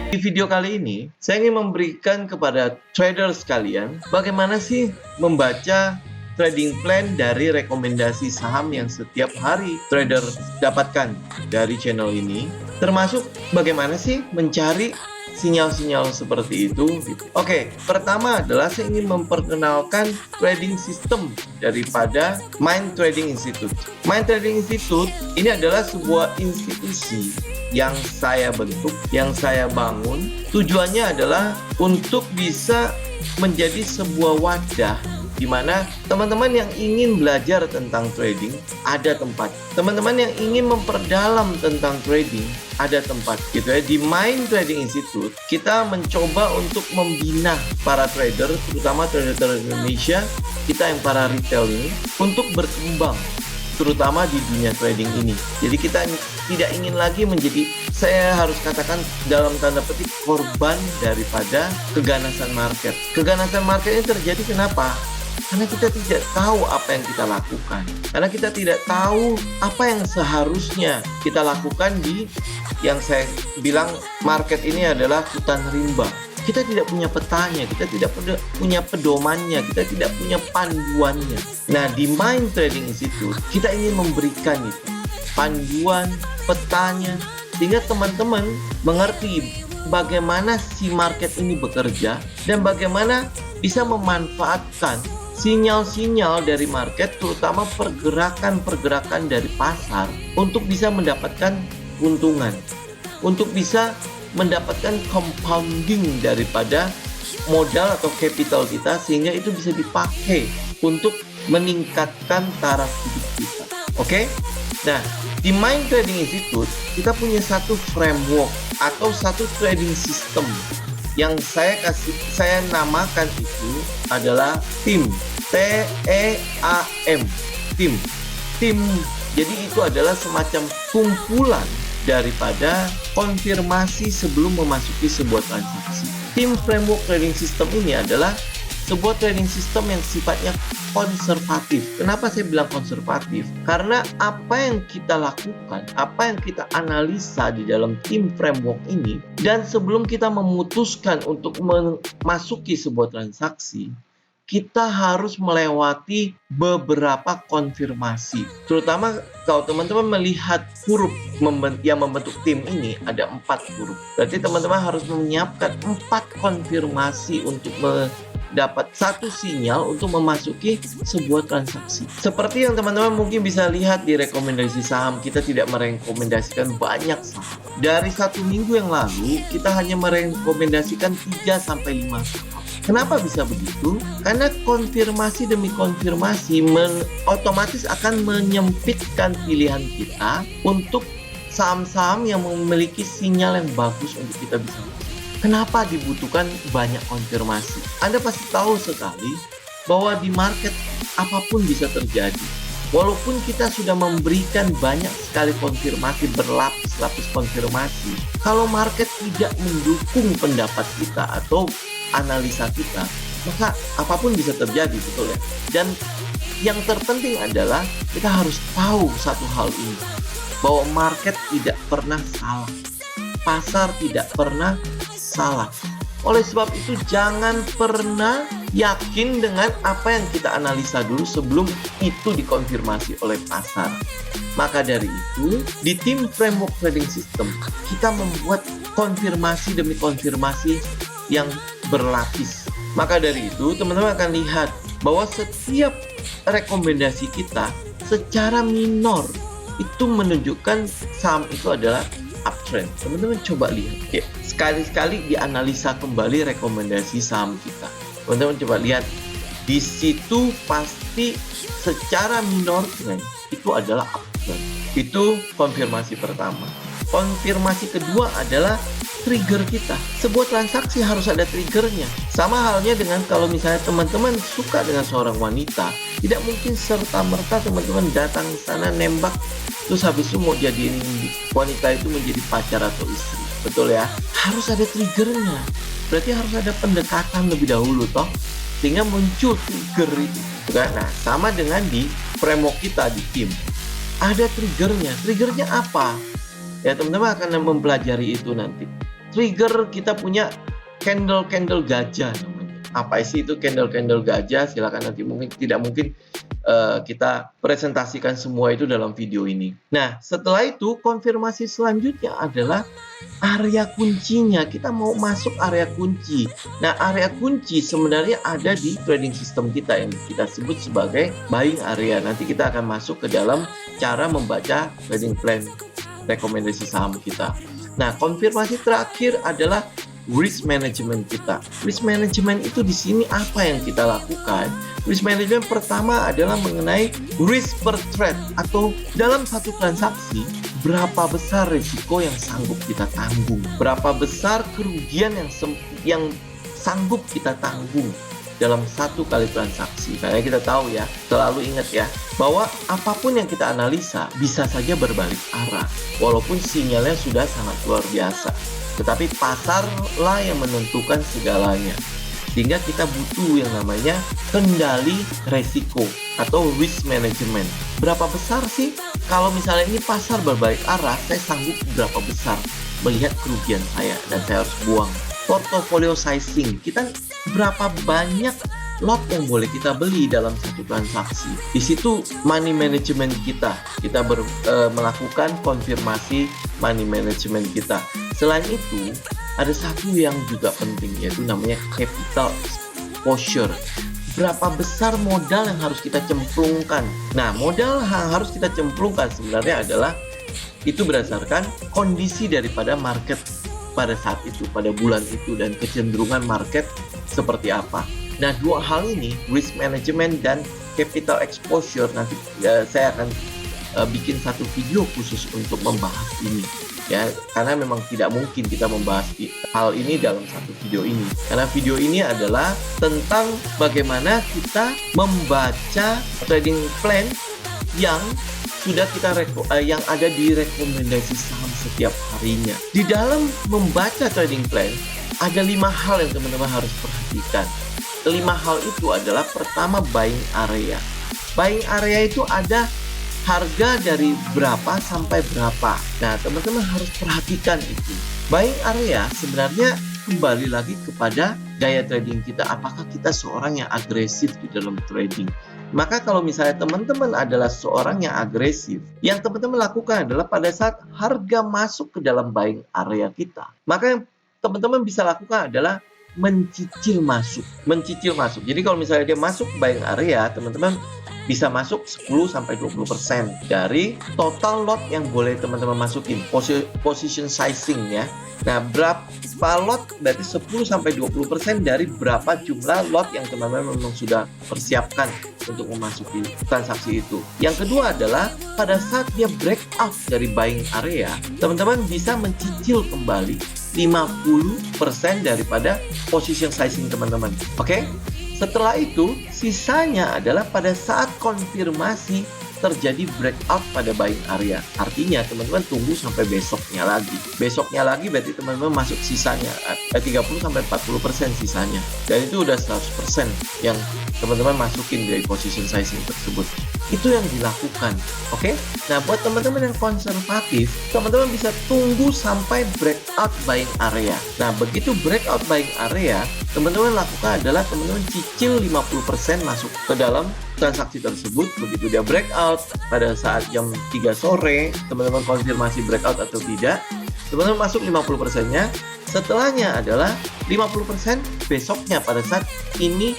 Di video kali ini, saya ingin memberikan kepada trader sekalian bagaimana sih membaca trading plan dari rekomendasi saham yang setiap hari trader dapatkan dari channel ini, termasuk bagaimana sih mencari sinyal-sinyal seperti itu. Oke, pertama adalah saya ingin memperkenalkan trading system daripada Mind Trading Institute. Mind Trading Institute ini adalah sebuah institusi yang saya bentuk, yang saya bangun. Tujuannya adalah untuk bisa menjadi sebuah wadah di mana teman-teman yang ingin belajar tentang trading ada tempat. Teman-teman yang ingin memperdalam tentang trading ada tempat gitu ya. Di Mind Trading Institute kita mencoba untuk membina para trader, terutama trader Indonesia, kita yang para retail ini, untuk berkembang terutama di dunia trading ini. Jadi kita tidak ingin lagi menjadi, saya harus katakan dalam tanda petik, korban daripada keganasan market. Keganasan market ini terjadi kenapa? Karena kita tidak tahu apa yang kita lakukan. Karena kita tidak tahu apa yang seharusnya kita lakukan di, yang saya bilang market ini adalah hutan rimba. Kita tidak punya petanya, kita tidak punya pedomannya, kita tidak punya panduannya. Nah, di Mind Trading Institute kita ingin memberikan itu, panduan, petanya, sehingga teman-teman mengerti bagaimana si market ini bekerja dan bagaimana bisa memanfaatkan sinyal-sinyal dari market, terutama pergerakan-pergerakan dari pasar, untuk bisa mendapatkan keuntungan, untuk bisa mendapatkan compounding daripada modal atau capital kita, sehingga itu bisa dipakai untuk meningkatkan taraf hidup kita. Oke? Nah, di Mind Trading Institute kita punya satu framework atau satu trading system yang saya namakan itu adalah TEAM. T-E-A-M. TEAM. Jadi itu adalah semacam kumpulan daripada konfirmasi sebelum memasuki sebuah transaksi. TEAM Framework Trading System ini adalah sebuah trading system yang sifatnya konservatif. Kenapa saya bilang konservatif? Karena apa yang kita lakukan, apa yang kita analisa di dalam TEAM Framework ini, dan sebelum kita memutuskan untuk memasuki sebuah transaksi, kita harus melewati beberapa konfirmasi. Terutama kalau teman-teman melihat huruf yang membentuk tim ini, ada 4 huruf. Berarti teman-teman harus menyiapkan 4 konfirmasi untuk mendapat satu sinyal untuk memasuki sebuah transaksi. Seperti yang teman-teman mungkin bisa lihat di rekomendasi saham, kita tidak merekomendasikan banyak saham. Dari 1 minggu yang lalu, kita hanya merekomendasikan 3-5 saham. Kenapa bisa begitu? Karena konfirmasi demi konfirmasi otomatis akan menyempitkan pilihan kita untuk saham-saham yang memiliki sinyal yang bagus untuk kita bisa. Kenapa dibutuhkan banyak konfirmasi? Anda pasti tahu sekali bahwa di market apapun bisa terjadi. Walaupun kita sudah memberikan banyak sekali konfirmasi, berlapis-lapis konfirmasi, kalau market tidak mendukung pendapat kita atau analisa kita, maka apapun bisa terjadi, betul ya? Dan yang terpenting adalah kita harus tahu satu hal ini, bahwa market tidak pernah salah, pasar tidak pernah salah. Oleh sebab itu jangan pernah yakin dengan apa yang kita analisa dulu sebelum itu dikonfirmasi oleh pasar. Maka dari itu, di TEAM Framework Trading System kita membuat konfirmasi demi konfirmasi yang berlapis. Maka dari itu teman-teman akan lihat bahwa setiap rekomendasi kita secara minor itu menunjukkan saham itu adalah uptrend. Teman-teman coba lihat ya, sekali-sekali dianalisa kembali rekomendasi saham kita. Teman-teman coba lihat, di situ pasti secara minor trend itu adalah uptrend. Itu konfirmasi pertama. Konfirmasi kedua adalah trigger kita. Sebuah transaksi harus ada triggernya. Sama halnya dengan kalau misalnya teman-teman suka dengan seorang wanita, tidak mungkin serta-merta teman-teman datang ke sana nembak, terus habis itu mau jadiin wanita itu menjadi pacar atau istri. Betul ya? Harus ada triggernya. Berarti harus ada pendekatan lebih dahulu toh, sehingga muncul trigger itu. Nah, sama dengan di framework kita di tim. Ada triggernya. Triggernya apa? Ya teman-teman akan mempelajari itu nanti. trigger kita punya candle gajah namanya. Apa sih itu candle gajah? Silakan nanti tidak mungkin kita presentasikan semua itu dalam video ini. Nah, setelah itu konfirmasi selanjutnya adalah area kuncinya. Kita mau masuk area kunci. Nah, area kunci sebenarnya ada di trading system kita yang kita sebut sebagai buying area. Nanti kita akan masuk ke dalam cara membaca trading plan rekomendasi saham kita. Nah, konfirmasi terakhir adalah risk management kita. Risk management itu di sini apa yang kita lakukan? Risk management pertama adalah mengenai risk per trade, atau dalam satu transaksi berapa besar risiko yang sanggup kita tanggung, berapa besar kerugian yang sanggup kita tanggung dalam satu kali transaksi. Karena kita tahu ya, selalu ingat ya, bahwa apapun yang kita analisa bisa saja berbalik arah, walaupun sinyalnya sudah sangat luar biasa. Tetapi pasarlah yang menentukan segalanya. Sehingga kita butuh yang namanya kendali resiko atau risk management. Berapa besar sih? Kalau misalnya ini pasar berbalik arah, saya sanggup berapa besar melihat kerugian saya dan saya harus buang. Portfolio sizing, kita berapa banyak lot yang boleh kita beli dalam satu transaksi. Di situ money management kita melakukan konfirmasi money management kita. Selain itu, ada satu yang juga penting, yaitu namanya capital exposure. Berapa besar modal yang harus kita cemplungkan? Nah, modal yang harus kita cemplungkan sebenarnya adalah itu berdasarkan kondisi daripada market pada saat itu, pada bulan itu, dan kecenderungan market seperti apa. Nah, dua hal ini, risk management dan capital exposure, nanti saya akan bikin satu video khusus untuk membahas ini. Ya, karena memang tidak mungkin kita membahas hal ini dalam satu video ini. Karena video ini adalah tentang bagaimana kita membaca trading plan yang sudah yang ada di rekomendasi saham setiap harinya. Di dalam membaca trading plan ada 5 hal yang teman-teman harus perhatikan. 5 hal itu adalah pertama, buying area. Buying area itu ada harga dari berapa sampai berapa. Nah, teman-teman harus perhatikan itu. Buying area sebenarnya kembali lagi kepada gaya trading kita. Apakah kita seorang yang agresif di dalam trading? Maka kalau misalnya teman-teman adalah seorang yang agresif, yang teman-teman lakukan adalah pada saat harga masuk ke dalam buying area kita, maka yang teman-teman bisa lakukan adalah mencicil masuk. Jadi kalau misalnya dia masuk buying area, teman-teman bisa masuk 10-20% dari total lot yang boleh teman-teman masukin, position sizing ya. Nah, berapa lot berarti 10-20% dari berapa jumlah lot yang teman-teman memang sudah persiapkan untuk memasuki transaksi itu. Yang kedua adalah pada saat dia breakout dari buying area, teman-teman bisa mencicil kembali 50% daripada position sizing teman-teman. Oke? Setelah itu, sisanya adalah pada saat konfirmasi terjadi breakout pada buying area. Artinya, teman-teman tunggu sampai besoknya lagi. Besoknya lagi berarti teman-teman masuk sisanya, 30-40% sisanya. Dan itu udah 100% yang teman-teman masukin dari position sizing tersebut. Itu yang dilakukan, oke? Nah, buat teman-teman yang konservatif, teman-teman bisa tunggu sampai breakout buying area. Nah, begitu breakout buying area, teman-teman lakukan adalah teman-teman cicil 50% masuk ke dalam transaksi tersebut. Begitu dia breakout pada saat jam 3 sore, teman-teman konfirmasi breakout atau tidak, teman-teman masuk 50%-nya. Setelahnya adalah 50% besoknya pada saat ini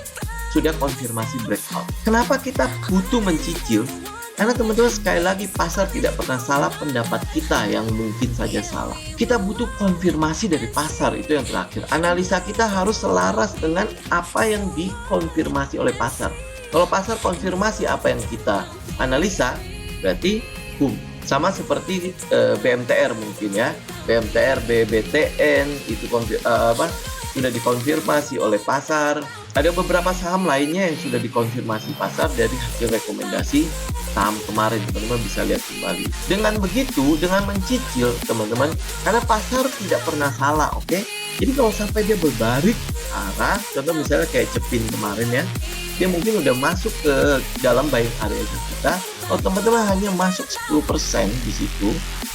sudah konfirmasi breakout. Kenapa kita butuh mencicil? Karena teman-teman sekali lagi pasar tidak pernah salah, pendapat kita yang mungkin saja salah. Kita butuh konfirmasi dari pasar, itu yang terakhir. Analisa kita harus selaras dengan apa yang dikonfirmasi oleh pasar. Kalau pasar konfirmasi apa yang kita analisa, berarti boom. Sama seperti BMTR mungkin ya. BMTR, BBTN itu sudah dikonfirmasi oleh pasar. Ada beberapa saham lainnya yang sudah dikonfirmasi pasar dari hasil rekomendasi saham kemarin, teman-teman bisa lihat kembali. Dengan begitu, dengan mencicil teman-teman, karena pasar tidak pernah salah, oke? Jadi kalau sampai dia berbalik arah, contoh misalnya kayak Cepin kemarin ya, dia mungkin udah masuk ke dalam buying area kita, kalau teman-teman hanya masuk 10% di situ,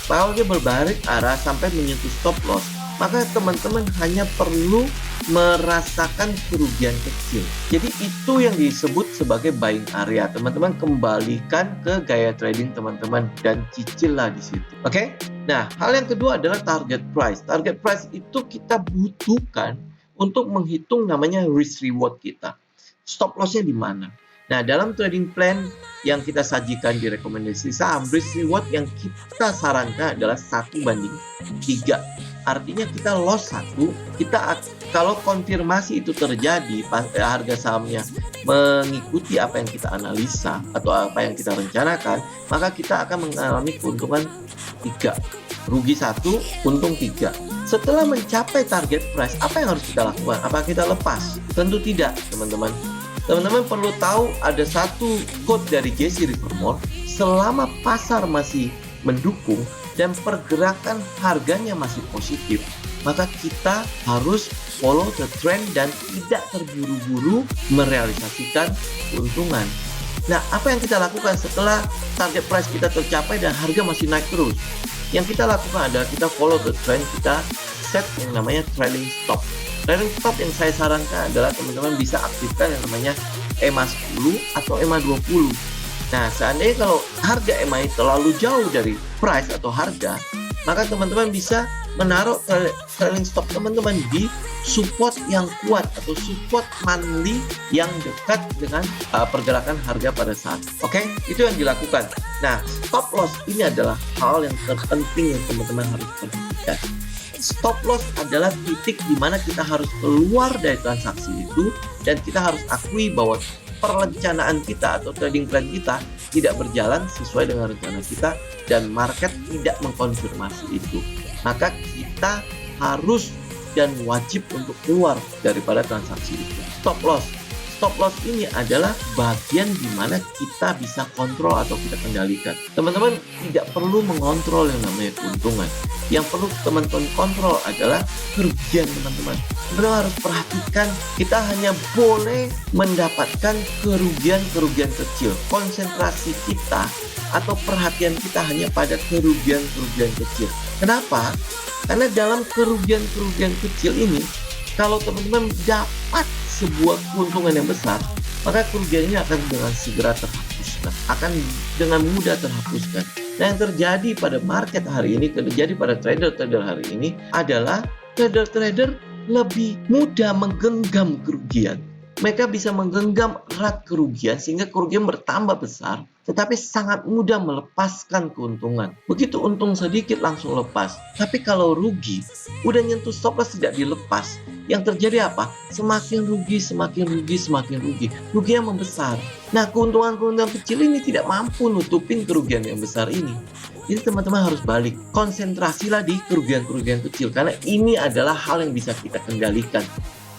kalau dia berbalik arah sampai menyentuh stop loss, maka teman-teman hanya perlu merasakan kerugian kecil. Jadi itu yang disebut sebagai buying area. Teman-teman kembalikan ke gaya trading teman-teman dan cicillah di situ. Oke? Nah, hal yang kedua adalah target price. Target price itu kita butuhkan untuk menghitung namanya risk reward kita. Stop loss-nya di mana? Nah, dalam trading plan yang kita sajikan di rekomendasi saham, risk reward yang kita sarankan adalah 1:3. Artinya kita loss 1, kalau konfirmasi itu terjadi, harga sahamnya mengikuti apa yang kita analisa atau apa yang kita rencanakan, maka kita akan mengalami keuntungan 3. Rugi 1, untung 3. Setelah mencapai target price, apa yang harus kita lakukan? Apakah kita lepas? Tentu tidak, teman-teman. Teman-teman perlu tahu ada satu quote dari Jesse Livermore, selama pasar masih mendukung dan pergerakan harganya masih positif, maka kita harus follow the trend dan tidak terburu-buru merealisasikan keuntungan. Nah, apa yang kita lakukan setelah target price kita tercapai dan harga masih naik terus? Yang kita lakukan adalah kita follow the trend, kita set yang namanya trailing stop. Trailing stop yang saya sarankan adalah teman-teman bisa aktifkan yang namanya EMA 10 atau EMA 20. Nah, seandainya kalau harga EMA terlalu jauh dari price atau harga, maka teman-teman bisa menaruh trailing stop teman-teman di support yang kuat atau support monthly yang dekat dengan pergerakan harga pada saat. Oke, itu yang dilakukan. Nah, stop loss ini adalah hal yang terpenting yang teman-teman harus perhatikan. Stop loss adalah titik di mana kita harus keluar dari transaksi itu dan kita harus akui bahwa perencanaan kita atau trading plan kita tidak berjalan sesuai dengan rencana kita dan market tidak mengkonfirmasi itu. Maka kita harus dan wajib untuk keluar daripada transaksi itu. Stop loss. Stop loss ini adalah bagian di mana kita bisa kontrol atau kita kendalikan. Teman-teman tidak perlu mengontrol yang namanya keuntungan. Yang perlu teman-teman kontrol adalah kerugian teman-teman. Teman-teman harus perhatikan, kita hanya boleh mendapatkan kerugian-kerugian kecil. Konsentrasi kita atau perhatian kita hanya pada kerugian-kerugian kecil. Kenapa? Karena dalam kerugian-kerugian kecil ini, kalau teman-teman dapat sebuah keuntungan yang besar, maka kerugian ini akan dengan segera terhapuskan, akan dengan mudah terhapuskan. Nah, yang terjadi pada market hari ini, terjadi pada trader-trader hari ini adalah trader-trader lebih mudah menggenggam kerugian. Mereka bisa menggenggam erat kerugian sehingga kerugian bertambah besar, tetapi sangat mudah melepaskan keuntungan. Begitu untung sedikit langsung lepas. Tapi kalau rugi, udah nyentuh stop loss tidak dilepas. Yang terjadi apa? Semakin rugi, semakin rugi, semakin rugi. Ruginya membesar. Nah, keuntungan-keuntungan kecil ini tidak mampu nutupin kerugian yang besar ini. Jadi teman-teman harus balik. Konsentrasilah di kerugian-kerugian kecil. Karena ini adalah hal yang bisa kita kendalikan.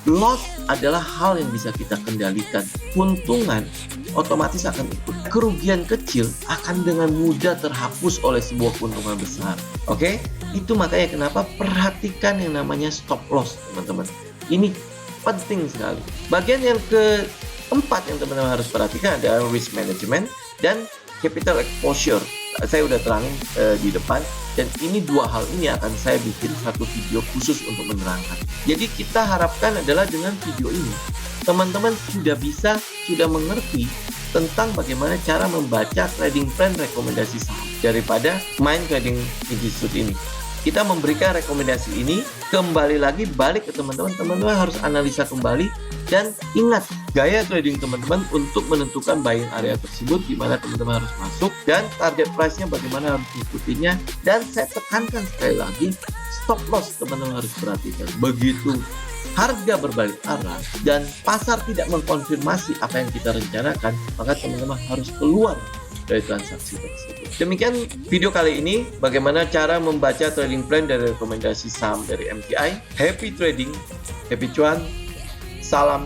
Loss adalah hal yang bisa kita kendalikan. Keuntungan otomatis akan ikut. Kerugian kecil akan dengan mudah terhapus oleh sebuah keuntungan besar. Oke? Itu makanya kenapa perhatikan yang namanya stop loss, teman-teman. Ini penting sekali. Bagian yang keempat yang teman-teman harus perhatikan adalah risk management dan capital exposure. Saya udah terangin di depan, dan ini dua hal ini akan saya bikin satu video khusus untuk menerangkan. Jadi kita harapkan adalah dengan video ini teman-teman sudah mengerti tentang bagaimana cara membaca trading plan rekomendasi saham daripada Mind Trading Institute ini. Kita memberikan rekomendasi ini, kembali lagi balik ke teman-teman. Teman-teman harus analisa kembali dan ingat gaya trading teman-teman untuk menentukan buying area tersebut, di mana teman-teman harus masuk, dan target price-nya bagaimana harus mengikutinya. Dan saya tekankan sekali lagi, stop loss teman-teman harus perhatikan. Begitu harga berbalik arah dan pasar tidak mengkonfirmasi apa yang kita rencanakan, maka teman-teman harus keluar dari transaksi tersebut. Demikian video kali ini, bagaimana cara membaca trading plan dari rekomendasi saham dari MTI. Happy trading, happy cuan, salam